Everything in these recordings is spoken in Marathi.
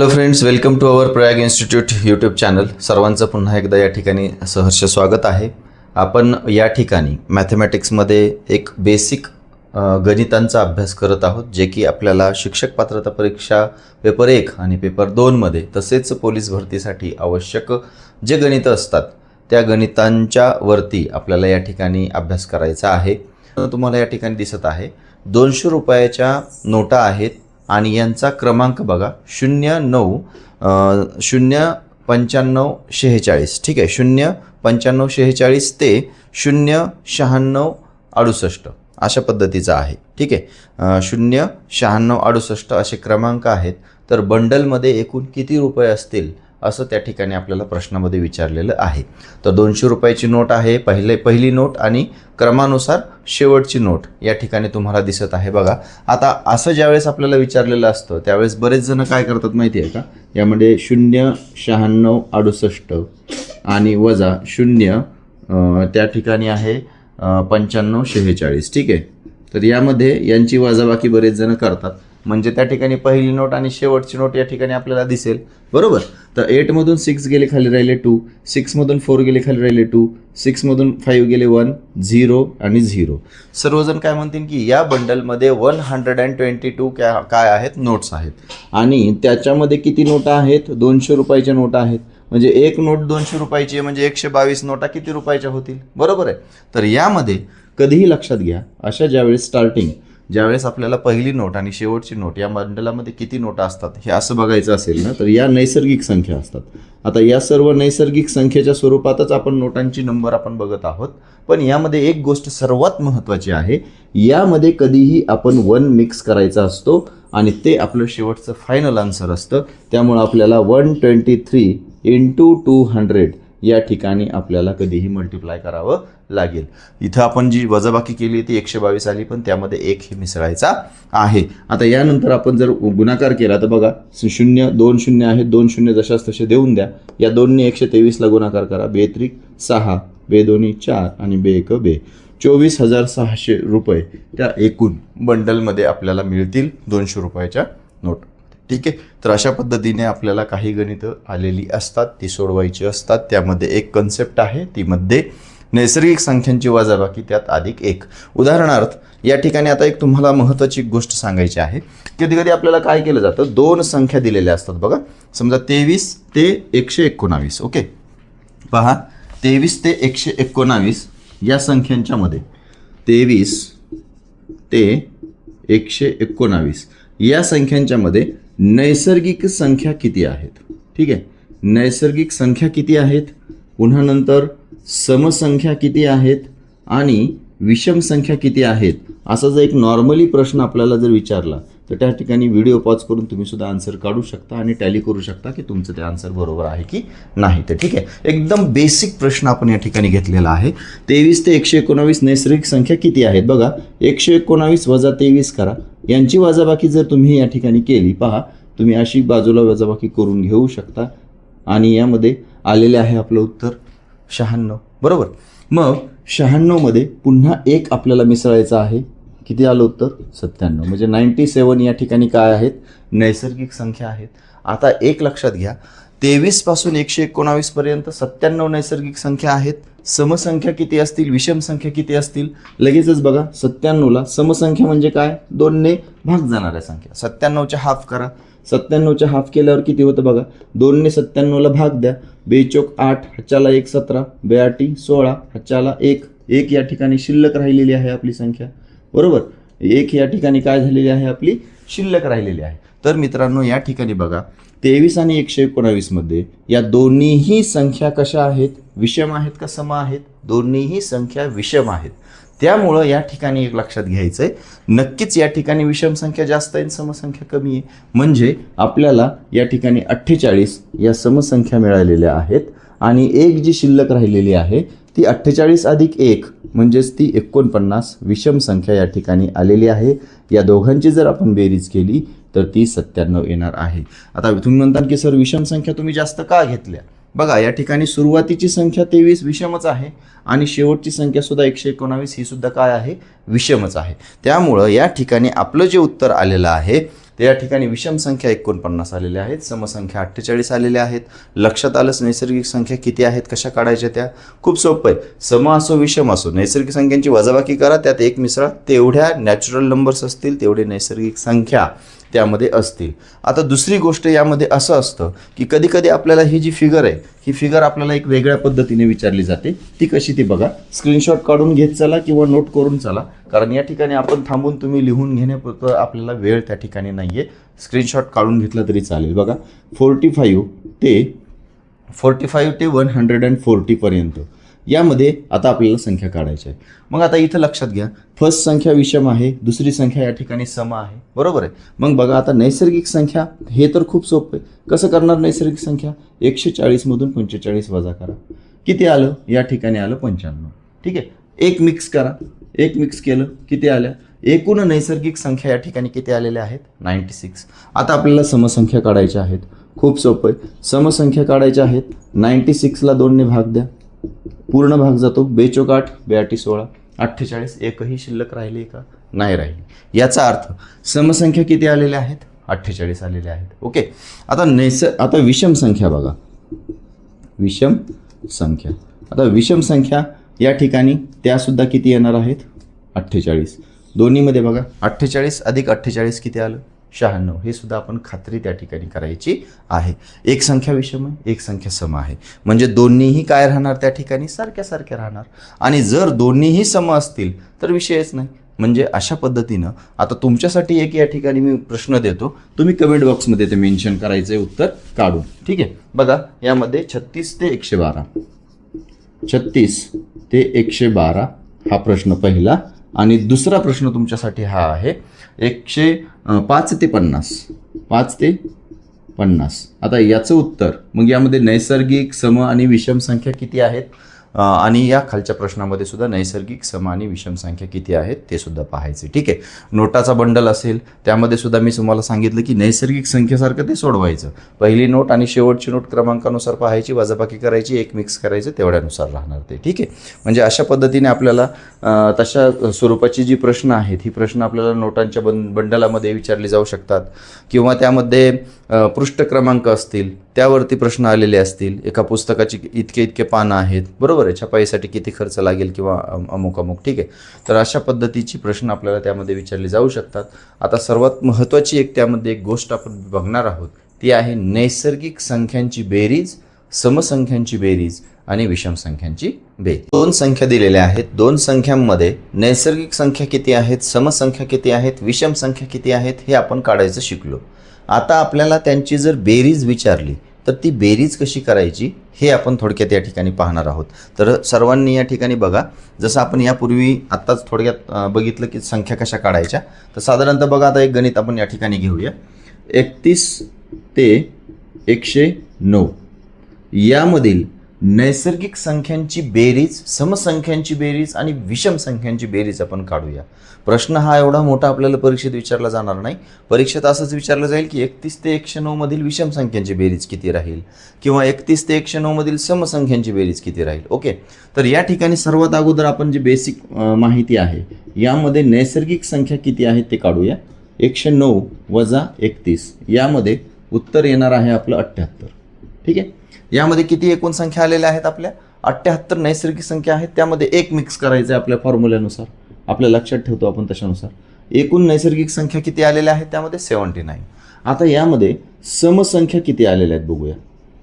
Hello friends, welcome to our Prayag institute YouTube channel. सर्वांचं पुन्हा एकदा या ठिकाणी सहर्ष स्वागत आहे. आपण या ठिकाणी मॅथमॅटिक्समध्ये एक बेसिक गणितांचा अभ्यास करत आहोत, जे की आपल्याला शिक्षक पात्रता परीक्षा पेपर 1 आणि पेपर 2मध्ये तसेच पोलीस भरतीसाठी आवश्यक जे गणितं असतात त्या गणितांच्या वरती आपल्याला या ठिकाणी अभ्यास करायचा आहे. तुम्हाला या ठिकाणी दिसत आहे 200 रुपयाच्या नोटा आहेत आणि यांचा क्रमांक बघा 09546. ठीक आहे, 09546 ते 09668 अशा पद्धतीचा आहे. ठीक आहे, 09668 असे क्रमांक आहेत. तर बंडलमध्ये एकूण किती रुपये असतील असं त्या ठिकाणी आपल्याला प्रश्नामध्ये विचारलेलं आहे. तर 200 रुपयाची नोट आहे, पहिली नोट आणि क्रमानुसार शेवटची नोट या ठिकाणी तुम्हाला दिसत आहे. बघा, आता असं ज्यावेळेस आपल्याला विचारलेलं असतं त्यावेळेस बरेच जण काय करतात माहिती आहे का, यामध्ये 09668 आणि वजा 0 त्या ठिकाणी आहे 9546. ठीक आहे, तर यामध्ये यांची वजाबाकी बरेच जण करतात. म्हणजे त्या ठिकाणी पहिली नोट आणि शेवटची नोट या ठिकाणी आपल्याला दिसेल, बरोबर. तर 8मधून 6 गेले, खाली राहिले 2, 6मधून 4 गेले, खाली राहिले 2, 6मधून 5 गेले 1, 0 आणि 0. सर्वजण काय म्हणतील की या बंडलमध्ये 122 काय आहेत, नोट्स आहेत. आणि त्याच्यामध्ये किती नोटा आहेत, 200 रुपयाच्या नोटा आहेत. म्हणजे एक नोट 200 रुपयाची आहे, म्हणजे 122 नोटा किती रुपयाच्या होतील, बरोबर आहे. तर यामध्ये कधीही लक्षात घ्या, अशा ज्यावेळेस आपल्याला पहिली नोट आणि शेवटची नोट या बंडलामध्ये किती नोटा असतात हे असं बघायचं असेल ना, तर या नैसर्गिक संख्या असतात. आता या सर्व नैसर्गिक संख्येच्या स्वरूपातच आपण नोटांची नंबर आपण बघत आहोत. पण यामध्ये एक गोष्ट सर्वात महत्त्वाची आहे, यामध्ये कधीही आपण 1 मिक्स करायचा असतो आणि ते आपलं शेवटचं फायनल आन्सर असतं. त्यामुळं आपल्याला 123 × 200 या ठिकाणी आपल्याला कधीही मल्टिप्लाय करावं लागेल. इथं आपण जी वजाबाकी केली ती 122 आली, पण त्यामध्ये 1 हे मिसळायचा आहे. आता यानंतर आपण जर गुणाकार केला तर बघा, 2 शून्य आहेत, 2 शून्य जशाच तसे देऊन द्या. या 2ने 123ला गुणाकार करा, 2 त्रिक 6, 2 दोन्ही 4 आणि 2 एक 2. 24,600 रुपये त्या एकूण बंडलमध्ये आपल्याला मिळतील 200 रुपयाच्या नोट. ठीक आहे, तर अशा पद्धतीने आपल्याला काही गणितं आलेली असतात, ती सोडवायची असतात. त्यामध्ये एक कन्सेप्ट आहे, ती मध्ये नैसर्गिक संख्यांची वजाबाकी त्यात अधिक 1. उदाहरणार्थ या ठिकाणी आता एक तुम्हाला महत्त्वाची गोष्ट सांगायची आहे. कधी कधी आपल्याला काय केलं जातं, 2 संख्या दिलेल्या असतात. बघा, समजा 23 ते 119. ओके, पहा, 23 ते 119 या संख्यांच्या मध्ये 23 ते 119 या संख्यांच्या मध्ये नैसर्गिक संख्या किती आहेत. ठीक आहे, नैसर्गिक संख्या किती आहेत, पुन्हा नंतर समसंख्या किती आहेत आणि विषम संख्या किती आहेत, असा जर एक नॉर्मली प्रश्न आपल्याला जर विचारला तर त्या ठिकाणी व्हिडिओ पॉज करून तुम्ही सुद्धा आन्सर काढू शकता आणि टॅली करू शकता की तुमचं ते आन्सर बरोबर आहे की नाही. तर ठीक आहे, एकदम बेसिक प्रश्न आपण या ठिकाणी घेतलेला आहे. 23 ते 119 नैसर्गिक संख्या किती आहेत. बघा, 119 वजा 23 करा, यांची वजाबाकी जर तुम्ही या ठिकाणी केली, पहा तुम्ही अशी बाजूला वजाबाकी करून घेऊ शकता आणि यामध्ये आलेले आहे आपलं उत्तर 96, बरोबर. मग 96 मध्ये पुन्हा 1 आपल्याला मिसळायचं आहे, किती आलं उत्तर 97. म्हणजे 97 या ठिकाणी काय आहेत, नैसर्गिक संख्या आहेत. आता एक लक्षात घ्या, 23 पासून 119 पर्यंत 97 नैसर्गिक संख्या आहेत. समसंख्या किती असतील, विषम संख्या किती असतील, लगेचच बघा. 97ला समसंख्या म्हणजे काय, 2ने भाग जाणाऱ्या संख्या. 97च्या हाफ करा, 97च्या हाफ केल्यावर किती होतं बघा, 2ने 97ला भाग द्या. 2 चौक 8, हच्चाला 1 17, 2 आठी 16, हच्चाला 1 या ठिकाणी शिल्लक राहिलेली आहे आपली संख्या, बरोबर. 1 या ठिकाणी काय झालेली आहे, आपली शिल्लक राहिलेली आहे. तर मित्रांनो या ठिकाणी बघा, 23 आणि 119 मध्ये या दोन्हीही संख्या कशा आहेत, विषम आहेत का सम आहेत, दोन्हीही संख्या विषम आहेत. त्यामुळं या ठिकाणी एक लक्षात घ्यायचं आहे, नक्कीच या ठिकाणी विषम संख्या जास्त आहे, समसंख्या कमी आहे. म्हणजे आपल्याला या ठिकाणी 48 या समसंख्या मिळालेल्या आहेत आणि 1 जी शिल्लक राहिलेली आहे ती 48 अधिक 1 म्हणजेच ती 49 विषम संख्या या ठिकाणी आलेली आहे. या दोघांची जर आपण बेरीज केली तर ती 97 येणार आहे. आता तुम्ही म्हणता की सर विषम संख्या तुम्ही जास्त का घेतल्या, बघा या ठिकाणी सुरुवातीची संख्या 23 विषमच आहे आणि शेवटची संख्या सुद्धा 119 ही सुद्धा काय आहे, विषमच आहे. त्यामुळं या ठिकाणी आपलं जे उत्तर आलेलं आहे तर या ठिकाणी विषम संख्या 49 आलेल्या आहेत, समसंख्या 48 आलेल्या आहेत. लक्षात आलंच नैसर्गिक संख्या किती आहेत, कशा काढायच्या त्या. खूप सोपं आहे. सम असो विषम असो नैसर्गिक संख्यांची वजाबाकी करा, त्यात एक मिसळा, तेवढ्या नॅचरल नंबर्स असतील तेवढे नैसर्गिक संख्या त्यामध्ये असतील. आता दुसरी गोष्ट यामध्ये असं असतं की कधी कधी आपल्याला ही जी फिगर आहे ही फिगर आपल्याला एक वेगळ्या पद्धतीने विचारली जाते. ती कशी ती बघा. स्क्रीनशॉट काढून घेत चला किंवा नोट करून चला, कारण या ठिकाणी आपण थांबून तुम्ही लिहून घेण्यापुरतं आपल्याला वेळ त्या ठिकाणी नाही आहे. स्क्रीनशॉट काढून घेतला तरी चालेल. बघा 45 ते 140 पर्यंत यामध्ये आता आपल्याला संख्या काढायची आहे. मग आता इथं लक्षात घ्या, फर्स्ट संख्या विषम आहे, दुसरी संख्या या ठिकाणी सम आहे, बरोबर आहे. मग बघा आता नैसर्गिक संख्या, हे तर खूप सोपं आहे. कसं करणार नैसर्गिक संख्या? 140 मधून 45 वजा करा. किती आलं? या ठिकाणी आलं 95. ठीक आहे. एक मिक्स करा, एक मिक्स केलं किती आल्या? एकूण नैसर्गिक संख्या या ठिकाणी किती आलेल्या आहेत? 96. आता आपल्याला समसंख्या काढायच्या आहेत. खूप सोपं आहे. समसंख्या काढायच्या आहेत. 96ला 2ने भाग द्या, पूर्ण भाग जातो. 2 चोक 8, 2 8 16, 48. एकही शिल्लक राहिली का? नाही राहिली. याचा अर्थ समसंख्या किती आलेल्या आहेत? 48 आलेल्या आहेत. ओके. आता विषम संख्या बघा, विषम संख्या. आता विषम संख्या या ठिकाणी त्यासुद्धा किती येणार आहेत? 48. दोन्हीमध्ये बघा 48 अधिक 48 किती आलं? 96. हे सुद्धा आपण खात्री त्या ठिकाणी करायची आहे. एक संख्या विषम आहे, एक संख्या सम आहे, म्हणजे दोन्हीही काय राहणार त्या ठिकाणी? सारख्या सारख्या राहणार. आणि जर दोन्हीही सम असतील तर विषयच नाही. म्हणजे अशा पद्धतीनं आता तुमच्यासाठी एक या ठिकाणी मी प्रश्न देतो, तुम्ही कमेंट बॉक्समध्ये ते मेन्शन करायचं आहे उत्तर काढून. ठीक आहे. बघा यामध्ये 36 ते 112, 36 ते 112 हा प्रश्न पहिला. आणि दुसरा प्रश्न तुमच्यासाठी हा आहे 5 ते 50, 5 ते 50. आता याचं उत्तर, मग यामध्ये नैसर्गिक सम आणि विषम संख्या किती आहेत, आणि या खालच्या प्रश्नामध्ये सुद्धा नैसर्गिक सम आणि विषम संख्या किती आहेत ते सुद्धा पाहायचे. ठीक आहे. नोटाचा बंडल असेल त्यामध्ये सुद्धा मी तुम्हाला सांगितलं की नैसर्गिक संख्येसारखं ते सोडवायचं. पहिली नोट आणि शेवटची नोट क्रमांकानुसार पाहायची, वजाबाकी करायची, एक मिक्स करायचं, तेवढ्यानुसार राहणार ते. ठीक आहे. म्हणजे अशा पद्धतीने आपल्याला तशा स्वरूपाची जी प्रश्न आहेत ही प्रश्न आपल्याला नोटांच्या बंडलामध्ये विचारली जाऊ शकतात, किंवा त्यामध्ये पृष्ठ क्रमांक असतील त्यावरती प्रश्न आलेले असतील. एका पुस्तकाची इतके पानं आहेत, बरोबर आहे, छपाईसाठी किती खर्च लागेल किंवा अमुक अमुक. ठीक आहे. तर अशा पद्धतीची प्रश्न आपल्याला त्यामध्ये विचारले जाऊ शकतात. आता सर्वात महत्त्वाची एक त्यामध्ये एक गोष्ट आपण बघणार आहोत, ती आहे नैसर्गिक संख्यांची बेरीज, समसंख्यांची बेरीज आणि विषम संख्यांची बेरीज. 2 संख्या दिलेल्या आहेत. 2 संख्यांमध्ये नैसर्गिक संख्या किती आहेत, समसंख्या किती आहेत, विषम संख्या किती आहेत हे आपण काढायचं शिकलो. आता आपल्याला त्यांची जर बेरीज विचारली तर ती बेरीज कशी करायची हे आपण थोडक्यात या ठिकाणी पाहणार आहोत. तर सर्वांनी या ठिकाणी बघा, जसं आपण यापूर्वी आत्ताच थोडक्यात बघितलं की संख्या कशा काढायच्या, तर साधारणतः बघा आता एक गणित आपण या ठिकाणी घेऊया. 31 ते 109 यामधील नैसर्गिक संख्यांची बेरीज, समसंख्यांची बेरीज आणि विषम संख्यांची बेरीज आपण काढूया. प्रश्न हा एवढा मोठा आपल्याला परीक्षेत विचारला जाणार नाही. परीक्षेत असंच विचारलं जाईल की 31 ते 109 मधील विषम संख्यांची बेरीज किती राहील, किंवा 31 ते 109 मधील समसंख्यांची बेरीज किती राहील. ओके. तर या ठिकाणी सर्वात अगोदर आपण जी बेसिक माहिती आहे यामध्ये नैसर्गिक संख्या किती आहेत ते काढूया. 109 वजा 31 यामध्ये उत्तर येणार आहे आपलं 78. ठीक आहे. यामध्ये किती एकूण संख्या आलेल्या आहेत आपल्या? 78 नैसर्गिक संख्या आहेत. त्यामध्ये एक मिक्स करायचं आहे आपल्या फॉर्म्युल्यानुसार, आपल्या लक्षात ठेवतो आपण तशानुसार. एकूण नैसर्गिक संख्या किती आलेल्या आहेत त्यामध्ये? 79. आता यामध्ये समसंख्या किती आलेल्या आहेत बघूया.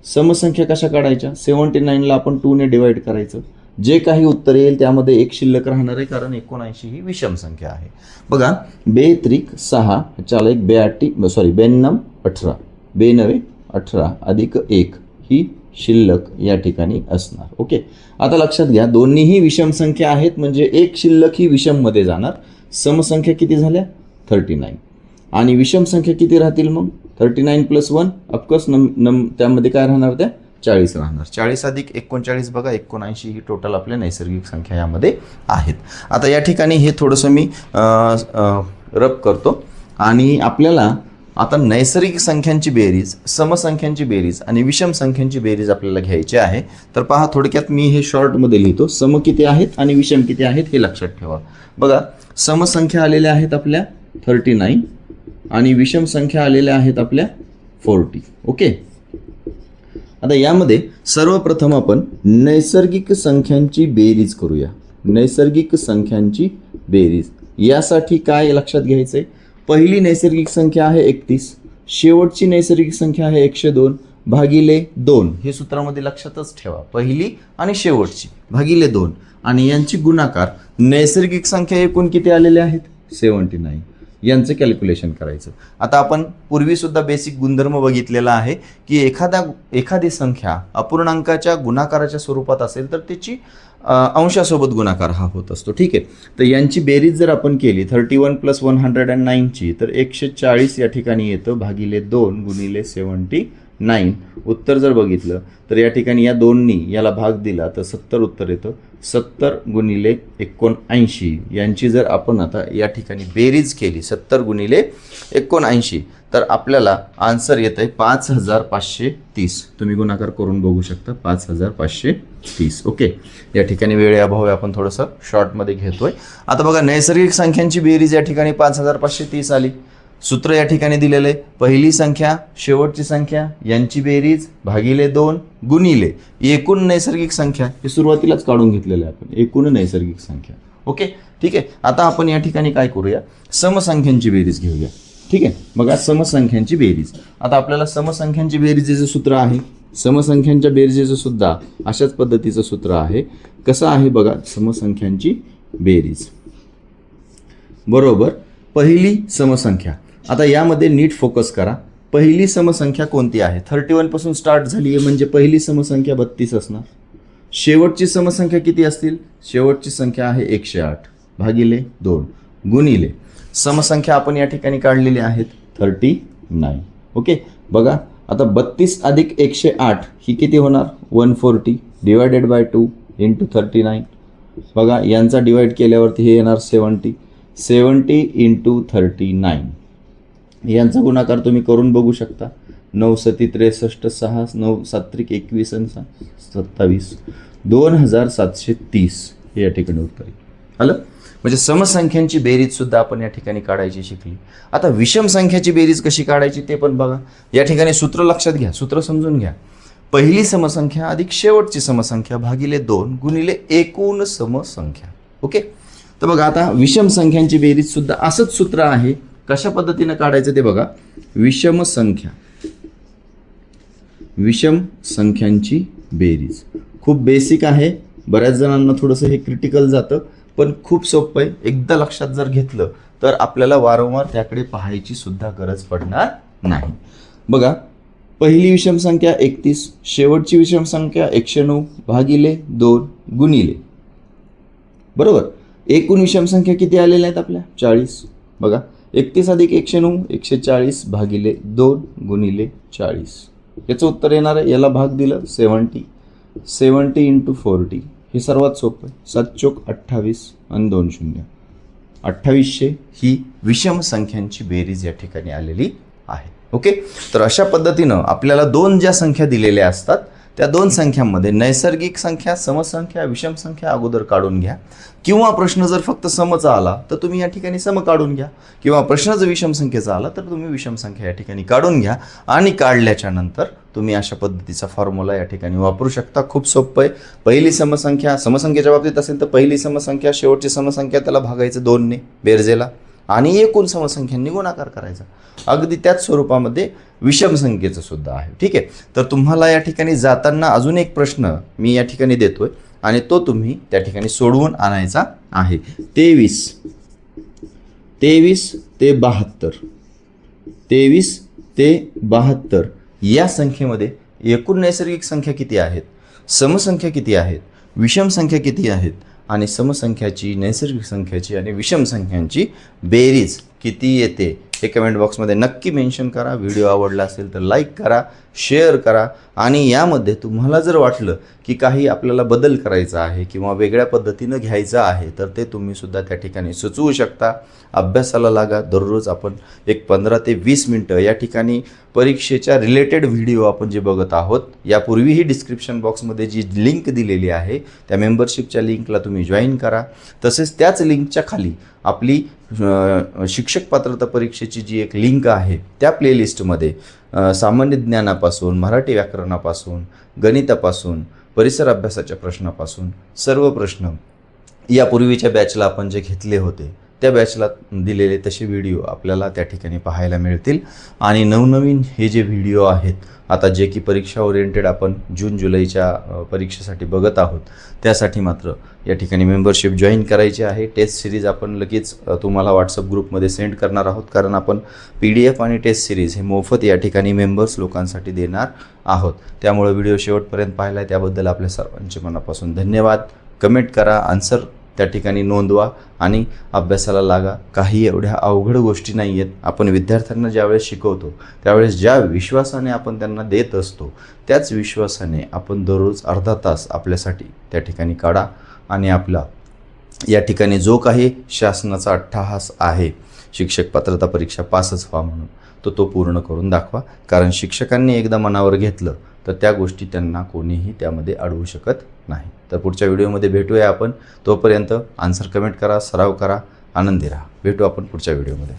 समसंख्या कशा काढायच्या? 79ला आपण 2ने डिवाइड करायचं. जे काही उत्तर येईल त्यामध्ये एक शिल्लक राहणार आहे, कारण 79 ही विषम संख्या आहे. बघा 2 त्रिक 6, चाला एक 92 18, 92 18 अधिक 1 ही शिल्लक या ठिकाणी असणार. ओके. आता लक्षात घ्या, दोन्हीही विषम संख्या आहेत, म्हणजे एक शिल्लक ही विषममध्ये जाणार. समसंख्या किती झाल्या? 39. आणि विषम संख्या किती राहतील मग? 39 + 1 ऑफकोर्स त्यामध्ये काय राहणार? त्या 40 राहणार. 40 अधिक 39 बघा 79 ही टोटल आपल्या नैसर्गिक संख्या यामध्ये आहेत. आता या ठिकाणी हे थोडंसं मी रब करतो, आणि आपल्याला आता नैसर्गिक संख्यांची बेरीज, समसंख्यांची बेरीज आणि विषम संख्यांची बेरीज आपल्याला घ्यायची आहे. तर पहा थोडक्यात मी हे शॉर्टमध्ये लिहितो. सम किती आहेत आणि विषम किती आहेत हे लक्षात ठेवा. बघा समसंख्या आलेल्या आहेत आपल्या 39, आणि विषम संख्या आलेल्या आहेत आपल्या 40. ओके. आता यामध्ये सर्वप्रथम आपण नैसर्गिक संख्यांची बेरीज करूया. नैसर्गिक संख्यांची बेरीज यासाठी काय लक्षात घ्यायचं आहे? पहिली नैसर्गिक संख्या आहे 31, शेवटची नैसर्गिक संख्या आहे 102 भागिले 2. हे सूत्रामध्ये लक्षातच ठेवा, पहिली आणि शेवटची भागिले 2 आणि यांची गुणाकार. नैसर्गिक संख्या एकूण किती आलेल्या आहेत? 79. यांचं कॅल्क्युलेशन करायचं. आता आपण पूर्वीसुद्धा बेसिक गुणधर्म बघितलेला आहे की एखादी संख्या अपूर्णांकाच्या गुणाकाराच्या स्वरूपात असेल तर त्याची अंशासोबत गुणाकार हा होत असतो. ठीक आहे. तर यांची बेरीज जर आपण केली 31 + 109ची तर 140 या ठिकाणी येतं भागिले 2 गुणिले 79. उत्तर जर बघितलं तर या ठिकाणी या 2नी याला भाग दिला तर 70 उत्तर येतं. 70 गुणिले 79 यांची जर आपण आता या ठिकाणी बेरीज केली 70 गुणिले 79 तर आपल्याला आन्सर येतं आहे 5530. तुम्ही गुणाकार करून बघू शकता 5530. ओके. या ठिकाणी वेळेअभावी आपण थोडंसं शॉर्टमध्ये घेतोय. आता बघा नैसर्गिक संख्यांची बेरीज या ठिकाणी 5530 आली. सूत्र या ठिकाणी दिलेलं आहे, पहिली संख्या शेवटची संख्या यांची बेरीज भागिले 2 गुणिले एकूण नैसर्गिक संख्या. हे सुरुवातीलाच काढून घेतलेलं आहे आपण, एकूण नैसर्गिक संख्या. ओके. ठीक आहे. आता आपण या ठिकाणी काय करूया? समसंख्यांची बेरीज घेऊया. ठीक आहे. बघा समसंख्यांची बेरीज. आता आपल्याला समसंख्यांची बेरीजेचं सूत्र आहे. समसंख्यांच्या बेरीजेचं सुद्धा अशाच पद्धतीचं सूत्र आहे. कसं आहे बघा? समसंख्यांची बेरीज बरोबर पहिली समसंख्या. आता यामध्ये नीट फोकस करा. पहिली समसंख्या कोणती आहे? 31 पासून स्टार्ट झाली आहे म्हणजे पहिली समसंख्या 32 असणार. शेवटची समसंख्या किती असतील? शेवटची संख्या आहे 108 भागिले 2 गुणिले समसंख्या आपण या ठिकाणी काढलेली आहेत 39. ओके. बघा आता 32 अधिक 108 ही किती होणार? 140 डिवायडेड बाय 2 इंटू 39. बघा यांचा डिवाइड केल्यावरती हे येणार 70 इंटू 39. यांचा गुणाकार तुम्ही करून बघू शकता. 9 सती 63 6 9 7 21 आणि 27 2730 हे या ठिकाणी उत्तर आलं. म्हणजे समसंख्यांची बेरीज सुद्धा आपण या ठिकाणी काढायची शिकली. आता विषम संख्याची बेरीज कशी काढायची ते पण बघा. या ठिकाणी सूत्र लक्षात घ्या, सूत्र समजून घ्या. पहिली समसंख्या अधिक शेवटची समसंख्या भागिले 2 गुणिले एकूण समसंख्या. ओके. तर बघा आता विषम संख्यांची बेरीज सुद्धा असंच सूत्र आहे. कशा पद्धतीने काढायचं ते बघा. विषम संख्यांची बेरीज खूप बेसिक आहे. बऱ्याच जणांना थोडंसं हे क्रिटिकल जातं पण खूप सोपं आहे. एकदा लक्षात जर घेतलं तर आपल्याला वारंवार त्याकडे पाहायची सुद्धा गरज पडणार नाही. बघा पहिली विषम संख्या 31, शेवटची विषम संख्या 109 भागिले 2 गुणिले बरोबर एकूण विषम संख्या किती आलेल्या आहेत आपल्या? 40. बघा 31 अधिक 109 140 भागिले 2 गुणिले 40. याचं उत्तर येणार आहे, याला भाग दिलं 70 इंटू 40. हे सर्वात सोपं आहे. 7 चोक 28 आणि 2 शून्य 2800 ही विषम संख्यांची बेरीज या ठिकाणी आलेली आहे. ओके. तर अशा पद्धतीनं आपल्याला दोन ज्या संख्या दिलेल्या असतात त्या दोन संख्यांमध्ये नैसर्गिक संख्या, समसंख्या, विषम संख्या अगोदर काढून घ्या. किंवा प्रश्न जर फक्त समचा आला तर तुम्ही या ठिकाणी सम काढून घ्या. किंवा प्रश्न जर विषम संख्येचा आला तर तुम्ही विषम संख्या या ठिकाणी काढून घ्या. आणि काढल्याच्या नंतर तुम्ही अशा पद्धतीचा फॉर्म्युला या ठिकाणी वापरू शकता. खूप सोपं आहे. पहिली समसंख्या, समसंख्येच्या बाबतीत असेल तर पहिली समसंख्या शेवटची समसंख्या त्याला भागायचं 2ने बेरजेला आणि एकूण समसंख्यांनी गुणाकार करायचा. अगदी त्याच स्वरूपामध्ये विषम संख्येचं सुद्धा आहे. ठीक आहे. तर तुम्हाला या ठिकाणी जाताना अजून एक प्रश्न मी या ठिकाणी देतोय आणि तो तुम्ही त्या ठिकाणी सोडवून आणायचा आहे. 23 ते 72 या संख्येमध्ये एकूण नैसर्गिक संख्या किती आहेत, समसंख्या किती आहेत, विषम संख्या किती आहेत आणि समसंख्याची, नैसर्गिक संख्याची आणि विषम संख्यांची बेरीज किती येते हे कमेंट बॉक्समध्ये नक्की मेन्शन करा. व्हिडिओ आवडला असेल तर लाईक करा, शेअर करा आणि यामध्ये तुम्हाला जर वाटलं की काही आपल्याला बदल करायचा आहे किंवा वेगळ्या पद्धतीनं घ्यायचं आहे तर ते तुम्ही सुद्धा त्या ठिकाणी सुचवू शकता. अभ्यासाला लागा. दररोज आपण एक 15 ते 20 मिनटं या ठिकाणी परीक्षेच्या रिलेटेड व्हिडिओ आपण जे बघत आहोत. यापूर्वीही डिस्क्रिप्शन बॉक्समध्ये जी लिंक दिलेली आहे त्या मेंबरशिपच्या लिंकला तुम्ही जॉईन करा. तसेच त्याच लिंकच्या खाली आपली शिक्षक पात्रता परीक्षेची जी एक लिंक आहे त्या प्लेलिस्टमध्ये सामान्य ज्ञानापासून, मराठी व्याकरणापासून, गणितापासून, परिसर अभ्यासाच्या प्रश्नापासून सर्व प्रश्न यापूर्वीच्या बॅचला आपण जे घेतले होते त्या बॅचला दिलेले तसे व्हिडिओ आपल्याला त्या ठिकाणी पाहायला मिळतील. आणि नवनवीन हे जे व्हिडिओ आहेत आता जे की परीक्षा ओरिएंटेड आपण जून जुलैच्या परीक्षेसाठी बघत आहोत, त्यासाठी मात्र या ठिकाणी मेंबरशिप जॉईन करायची आहे. टेस्ट सिरीज आपण लगेच तुम्हाला व्हॉट्सअप ग्रुपमध्ये सेंड करणार आहोत, कारण आपण PDF आणि टेस्ट सिरीज हे मोफत या ठिकाणी मेंबर्स लोकांसाठी देणार आहोत. त्यामुळे व्हिडिओ शेवटपर्यंत पाहिला त्याबद्दल आपल्या सर्वांचे मनापासून धन्यवाद. कमेंट करा, आन्सर त्या ठिकाणी नोंदवा आणि अभ्यासाला लागा. काही एवढ्या अवघड गोष्टी नाही आहेत. आपण विद्यार्थ्यांना ज्यावेळेस शिकवतो त्यावेळेस ज्या विश्वासाने आपण त्यांना देत असतो त्याच विश्वासाने आपण दररोज अर्धा तास आपल्यासाठी त्या ठिकाणी काढा आणि आपला या ठिकाणी जो काही शासनाचा अट्टहास आहे शिक्षक पात्रता परीक्षा पासच व्हा म्हणून तो पूर्ण करून दाखवा. कारण शिक्षकांनी एकदा मनावर घेतलं तर त्या गोष्टी त्यांना कोणीही त्यामध्ये अडवू शकत नाही. तर पुढच्या व्हिडिओमध्ये भेटूया आपण. तोपर्यंत आन्सर कमेंट करा, सराव करा, आनंदी राहा. भेटू आपण पुढच्या व्हिडिओमध्ये.